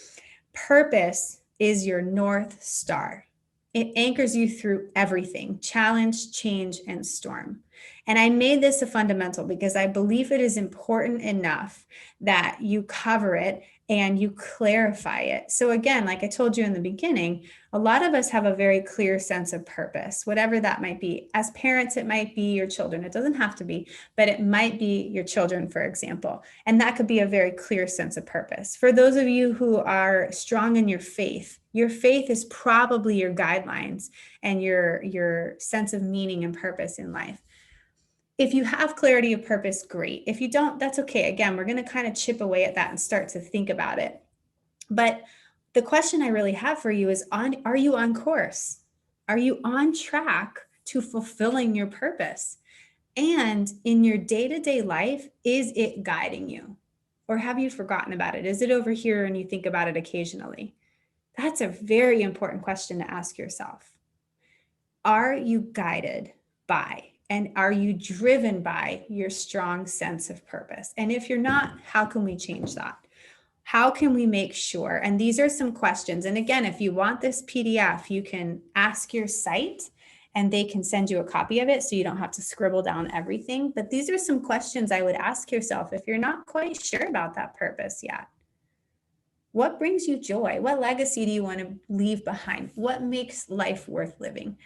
Purpose is your North Star. It anchors you through everything: challenge, change, and storm. And I made this a fundamental because I believe it is important enough that you cover it and you clarify it. So again, like I told you in the beginning, a lot of us have a very clear sense of purpose, whatever that might be. As parents, it might be your children. It doesn't have to be, but it might be your children, for example. And that could be a very clear sense of purpose. For those of you who are strong in your faith is probably your guidelines and your sense of meaning and purpose in life. If you have clarity of purpose, great. If you don't, that's okay. Again, we're going to kind of chip away at that and start to think about it. But the question I really have for you is, are you on course? Are you on track to fulfilling your purpose? And in your day-to-day life, is it guiding you? Or have you forgotten about it? Is it over here and you think about it occasionally? That's a very important question to ask yourself. Are you guided by and are you driven by your strong sense of purpose? And if you're not, how can we change that? How can we make sure? And these are some questions. And again, if you want this PDF, you can ask your site and they can send you a copy of it so you don't have to scribble down everything. But these are some questions I would ask yourself if you're not quite sure about that purpose yet. What brings you joy? What legacy do you want to leave behind? What makes life worth living?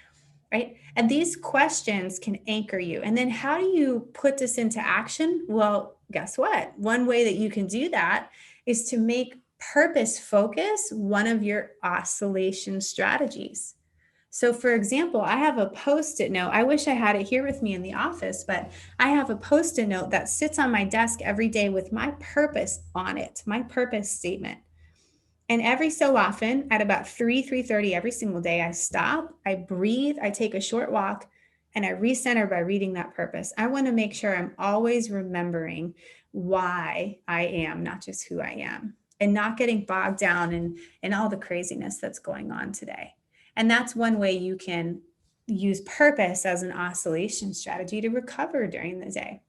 Right? And these questions can anchor you. And then how do you put this into action? Well, guess what? One way that you can do that is to make purpose focus one of your oscillation strategies. So for example, I have a Post-it note. I wish I had it here with me in the office, but I have a Post-it note that sits on my desk every day with my purpose on it, my purpose statement. And every so often at about 3:30 every single day, I stop, I breathe, I take a short walk, and I recenter by reading that purpose. I want to make sure I'm always remembering why I am, not just who I am, and not getting bogged down in all the craziness that's going on today. And that's one way you can use purpose as an oscillation strategy to recover during the day.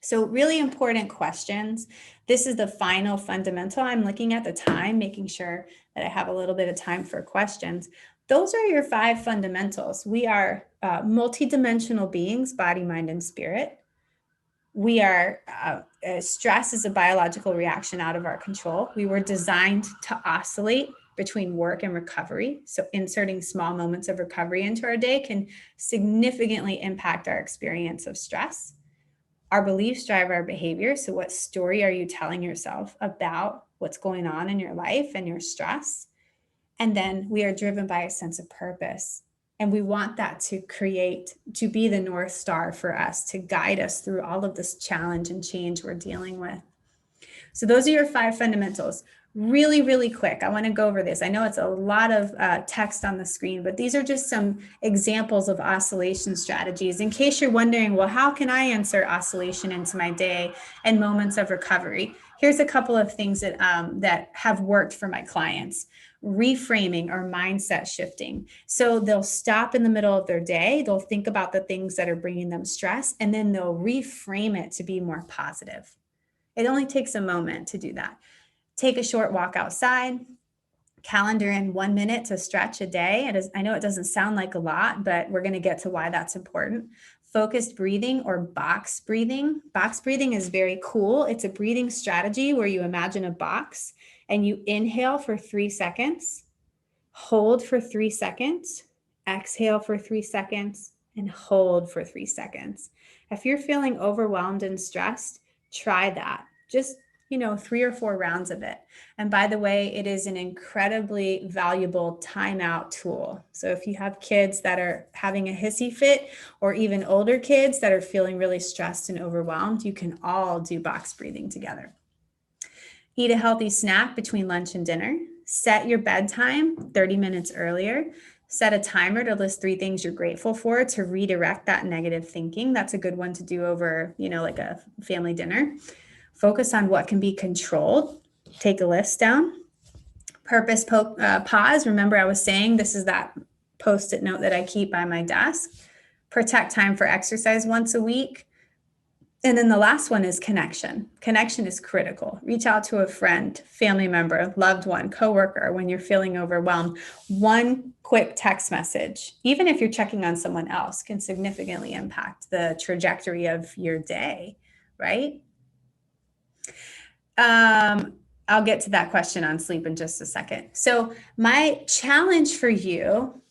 So really important questions. This is the final fundamental. I'm looking at the time, making sure that I have a little bit of time for questions. Those are your 5 fundamentals. We are multidimensional beings, body, mind, and spirit. We are, stress is a biological reaction out of our control. We were designed to oscillate between work and recovery. So inserting small moments of recovery into our day can significantly impact our experience of stress. Our beliefs drive our behavior. So what story are you telling yourself about what's going on in your life and your stress? And then we are driven by a sense of purpose. And we want that to be the North Star for us, to guide us through all of this challenge and change we're dealing with. So those are your 5 fundamentals. Really, really quick, I want to go over this. I know it's a lot of text on the screen, but these are just some examples of oscillation strategies. In case you're wondering, well, how can I insert oscillation into my day and moments of recovery? Here's a couple of things that have worked for my clients. Reframing or mindset shifting. So they'll stop in the middle of their day, they'll think about the things that are bringing them stress, and then they'll reframe it to be more positive. It only takes a moment to do that. Take a short walk outside, calendar in 1 minute to stretch a day. I know it doesn't sound like a lot, but we're going to get to why that's important. Focused breathing or box breathing. Box breathing is very cool. It's a breathing strategy where you imagine a box and you inhale for 3 seconds, hold for 3 seconds, exhale for 3 seconds, and hold for 3 seconds. If you're feeling overwhelmed and stressed, try that. Just 3 or 4 rounds of it. And by the way, it is an incredibly valuable timeout tool. So if you have kids that are having a hissy fit, or even older kids that are feeling really stressed and overwhelmed, you can all do box breathing together. Eat a healthy snack between lunch and dinner. Set your bedtime 30 minutes earlier. Set a timer to list 3 things you're grateful for to redirect that negative thinking. That's a good one to do over, like a family dinner. Focus on what can be controlled. Take a list down. Purpose pause. Remember, I was saying this is that Post-it note that I keep by my desk. Protect time for exercise once a week. And then the last one is connection. Connection is critical. Reach out to a friend, family member, loved one, coworker when you're feeling overwhelmed. One quick text message, even if you're checking on someone else, can significantly impact the trajectory of your day, right? I'll get to that question on sleep in just a second. So my challenge for you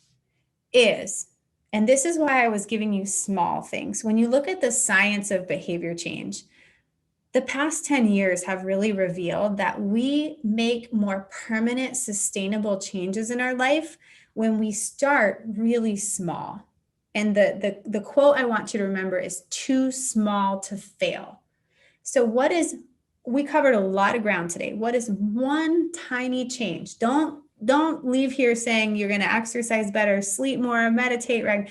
is, and this is why I was giving you small things. When you look at the science of behavior change, the past 10 years have really revealed that we make more permanent, sustainable changes in our life when we start really small. And the quote I want you to remember is too small to fail. So we covered a lot of ground today. What is one tiny change? Don't leave here saying you're going to exercise better, sleep more, meditate, right?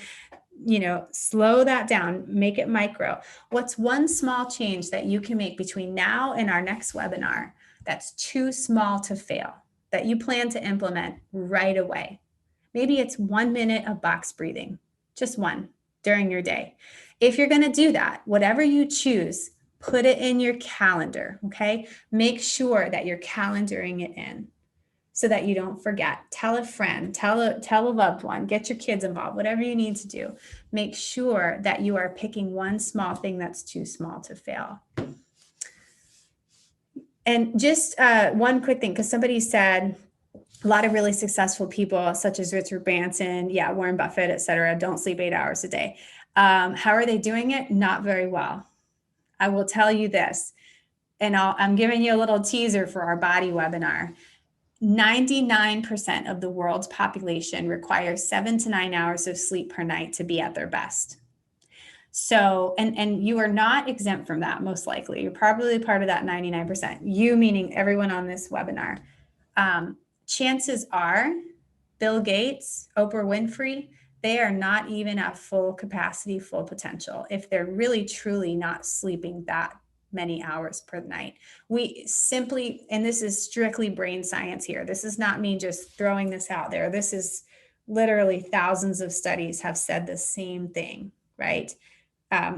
slow that down, make it micro. What's one small change that you can make between now and our next webinar that's too small to fail, that you plan to implement right away? Maybe it's 1 minute of box breathing, just one during your day. If you're going to do that, whatever you choose, put it in your calendar, okay? Make sure that you're calendaring it in so that you don't forget. Tell a friend, tell a loved one, get your kids involved, whatever you need to do. Make sure that you are picking one small thing that's too small to fail. And just one quick thing, because somebody said, a lot of really successful people, such as Richard Branson, Warren Buffett, et cetera, don't sleep 8 hours a day. How are they doing it? Not very well. I will tell you this, and I'm giving you a little teaser for our body webinar. 99% of the world's population requires 7 to 9 hours of sleep per night to be at their best. So, and you are not exempt from that, most likely. You're probably part of that 99%. You, meaning everyone on this webinar. Chances are Bill Gates, Oprah Winfrey, they are not even at full capacity, full potential, if they're really truly not sleeping that many hours per night. We simply, and this is strictly brain science here. This is not me just throwing this out there. This is literally thousands of studies have said the same thing, right?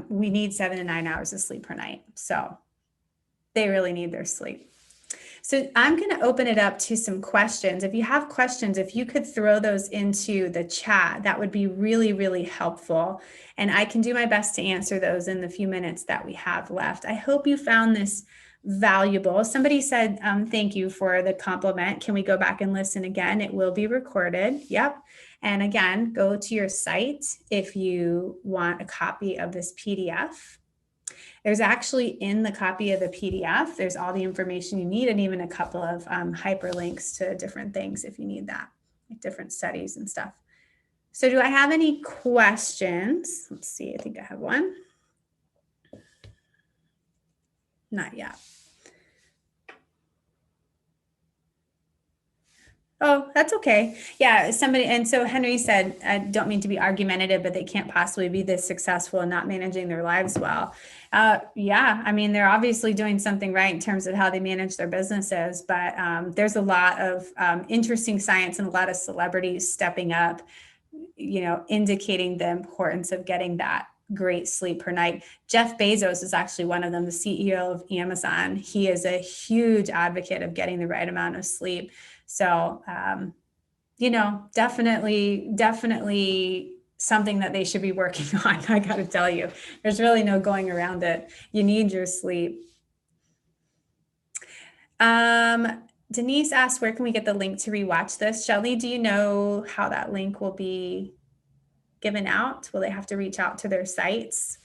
We need 7 to 9 hours of sleep per night. So they really need their sleep. So I'm going to open it up to some questions. If you have questions, if you could throw those into the chat, that would be really, really helpful. And I can do my best to answer those in the few minutes that we have left. I hope you found this valuable. Somebody said, thank you for the compliment. Can we go back and listen again? It will be recorded. Yep. And again, go to your site if you want a copy of this PDF. There's actually in the copy of the PDF, there's all the information you need and even a couple of hyperlinks to different things if you need that, like different studies and stuff. So do I have any questions? Let's see, I think I have one. Not yet. Oh, that's okay. Yeah, somebody, and so Henry said, I don't mean to be argumentative, but they can't possibly be this successful and not managing their lives well. Yeah, I mean, they're obviously doing something right in terms of how they manage their businesses, but there's a lot of interesting science and a lot of celebrities stepping up, indicating the importance of getting that great sleep per night. Jeff Bezos is actually one of them, the CEO of Amazon. He is a huge advocate of getting the right amount of sleep. So, definitely something that they should be working on. I got to tell you, there's really no going around it. You need your sleep. Denise asked, where can we get the link to rewatch this? Shelly, do you know how that link will be given out? Will they have to reach out to their sites?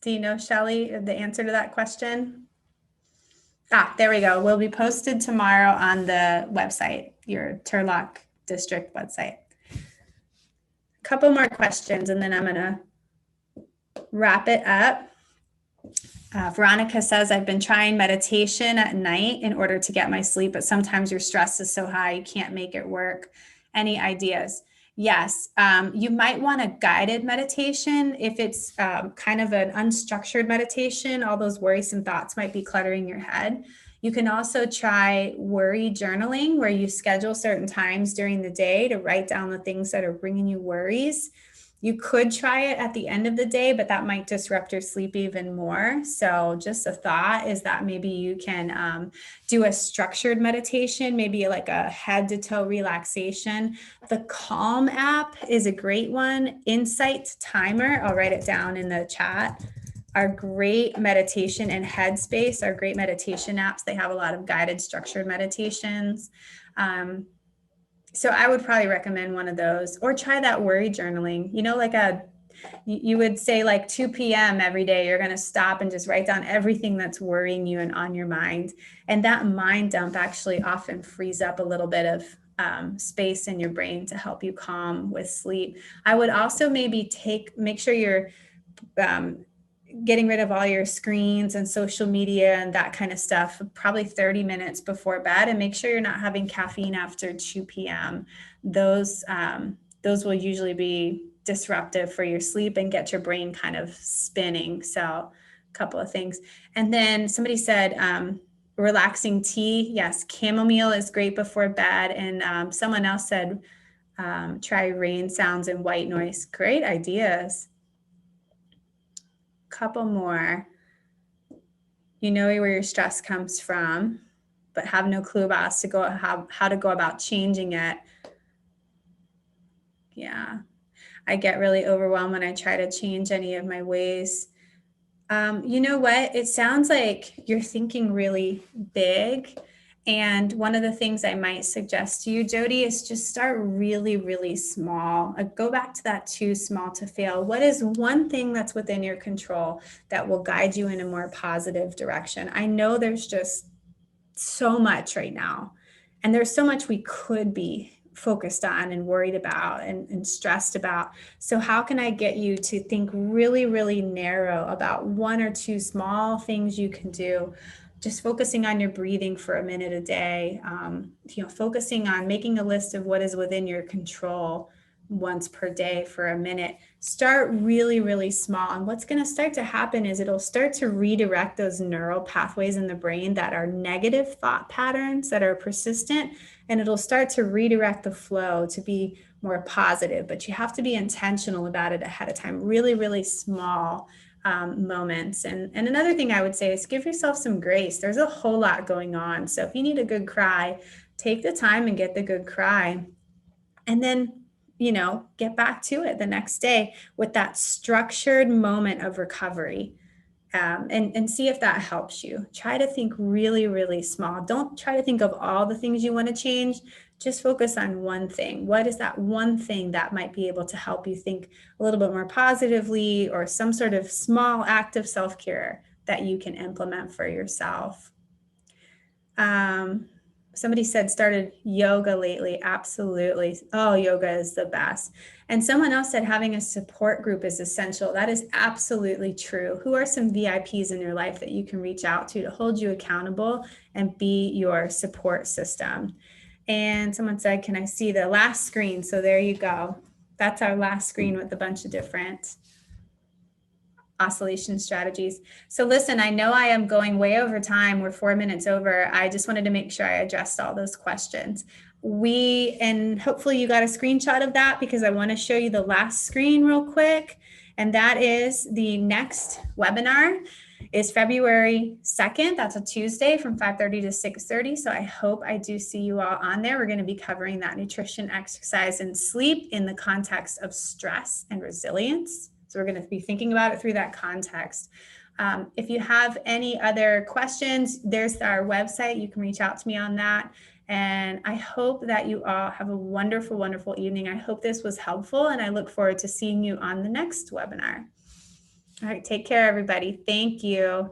Do you know, Shelly, the answer to that question? There we go. Will be posted tomorrow on the website, your Turlock District website. A couple more questions and then I'm going to wrap it up. Veronica says, I've been trying meditation at night in order to get my sleep, but sometimes your stress is so high you can't make it work. Any ideas? Yes, you might want a guided meditation. If it's kind of an unstructured meditation, all those worrisome thoughts might be cluttering your head. You can also try worry journaling, where you schedule certain times during the day to write down the things that are bringing you worries. You could try it at the end of the day, but that might disrupt your sleep even more. So just a thought is that maybe you can do a structured meditation, maybe like a head to toe relaxation. The Calm app is a great one. Insight Timer, I'll write it down in the chat, are great meditation, and Headspace are great meditation apps. They have a lot of guided structured meditations. So I would probably recommend one of those, or try that worry journaling, you would say like 2 p.m. every day, you're going to stop and just write down everything that's worrying you and on your mind. And that mind dump actually often frees up a little bit of space in your brain to help you calm with sleep. I would also maybe make sure you're getting rid of all your screens and social media and that kind of stuff, probably 30 minutes before bed, and make sure you're not having caffeine after 2 p.m. Those will usually be disruptive for your sleep and get your brain kind of spinning. So a couple of things. And then somebody said, relaxing tea. Yes, chamomile is great before bed. And someone else said, try rain sounds and white noise. Great ideas. Couple more. You know where your stress comes from, but have no clue about how to go about changing it. Yeah, I get really overwhelmed when I try to change any of my ways. You know what? It sounds like you're thinking really big. And one of the things I might suggest to you, Jody, is just start really, really small. Go back to that too small to fail. What is one thing that's within your control that will guide you in a more positive direction? I know there's just so much right now, and there's so much we could be focused on and worried about and stressed about. So how can I get you to think really, really narrow about one or two small things you can do? Just focusing on your breathing for a minute a day, focusing on making a list of what is within your control once per day for a minute. Start really, really small. And what's going to start to happen is it'll start to redirect those neural pathways in the brain that are negative thought patterns that are persistent, and it'll start to redirect the flow to be more positive. But you have to be intentional about it ahead of time, really, really small moments. And another thing I would say is give yourself some grace. There's a whole lot going on. So if you need a good cry, take the time and get the good cry. And then get back to it the next day with that structured moment of recovery, and see if that helps you. Try to think really, really small. Don't try to think of all the things you want to change. Just focus on one thing. What is that one thing that might be able to help you think a little bit more positively, or some sort of small act of self-care that you can implement for yourself? Somebody said started yoga lately. Absolutely. Oh, yoga is the best. And someone else said having a support group is essential. That is absolutely true. Who are some VIPs in your life that you can reach out to hold you accountable and be your support system? And someone said, can I see the last screen? So there you go. That's our last screen with a bunch of different oscillation strategies. So listen, I know I am going way over time. We're 4 minutes over. I just wanted to make sure I addressed all those questions. And hopefully you got a screenshot of that, because I want to show you the last screen real quick. And that is the next webinar is February 2nd. That's a Tuesday from 5:30 to 6:30. So I hope I do see you all on there. We're going to be covering that nutrition, exercise, and sleep in the context of stress and resilience. So we're going to be thinking about it through that context. If you have any other questions, there's our website. You can reach out to me on that. And I hope that you all have a wonderful, wonderful evening. I hope this was helpful, and I look forward to seeing you on the next webinar. All right, take care, everybody. Thank you.